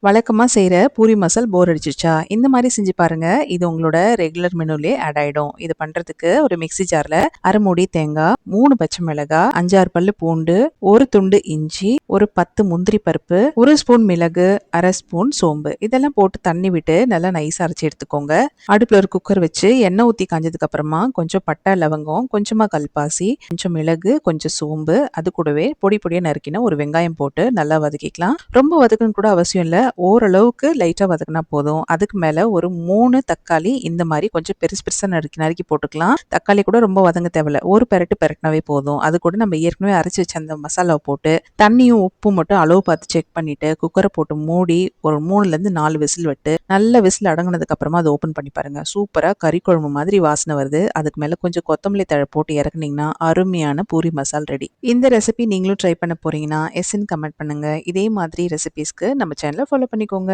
வழக்கமா செய்ற பூரி மசால் போர் அடிச்சிருச்சா? இந்த மாரி செஞ்சு பாருங்க. இது உங்களோட ரெகுலர் மெனுலயே ஆட் ஆயிடும். இது பண்றதுக்கு ஒரு மிக்ஸி ஜார்ல 1/2 மூடி தேங்காய், 3 பச்சை மிளகாய், 5, 6 பல்லு பூண்டு, 1 துண்டு இஞ்சி, ஒரு 10 முந்திரி பருப்பு, 1 ஸ்பூன் மிளகு, 1/2 ஸ்பூன் சோம்பு இதெல்லாம் போட்டு தண்ணி விட்டு நல்லா நைஸா அரைச்சு எடுத்துக்கோங்க. அடுப்புல ஒரு குக்கர் வச்சு எண்ணெய் ஊத்தி காஞ்சதுக்கு அப்புறமா கொஞ்சம் பட்டை, லவங்கம், கொஞ்சமா கல்பாசி, கொஞ்சம் மிளகு, கொஞ்சம் சோம்பு, அது கூடவே பொடி பொடியா நறுக்கின ஒரு வெங்காயம் போட்டு நல்லா வதக்கிக்கலாம். ரொம்ப வதக்கணும் கூட அவசியம் இல்ல. ஓரளவுக்கு லைட்டா வதக்குனா போதும். அதுக்கு மேல ஒரு 3 தக்காளி இந்த மாரி கொஞ்சம் பெருசு பெருசா நறுக்கி நறுக்கி போட்டுக்கலாம். தக்காளி கூட ரொம்ப வதங்க தேவையில்ல. ஒரு பெரட்டு பெரட்டினாவே போதும். அது கூட நம்ம ஏற்கனவே அரைச்சு வச்ச அந்த மசாலாவை போட்டு தண்ணியும் உப்பும் மட்டும் அளவு பார்த்து செக் பண்ணிட்டு குக்கரை போட்டு மூடி ஒரு 3ல இருந்து 4 விசில் விட்டு நல்ல விசில் அடங்குனதுக்கு அப்புறமா அதை ஓபன் பண்ணி பாருங்க. சூப்பரா கறி குழம்பு மாதிரி வாசனை வருது. அதுக்கு மேல கொஞ்சம் கொத்தமல்லி தழை போட்டு இறக்குனீங்கன்னா அருமையான பூரி மசால் ரெடி. இந்த ரெசிபி நீங்களும் ட்ரை பண்ண போறீங்கன்னா எஸ்ன்னு கமெண்ட் பண்ணுங்க. இதே மாதிரி ரெசிபிஸ்க்கு நம்ம சேனலை ஃபாலோ பண்ணிக்கோங்க.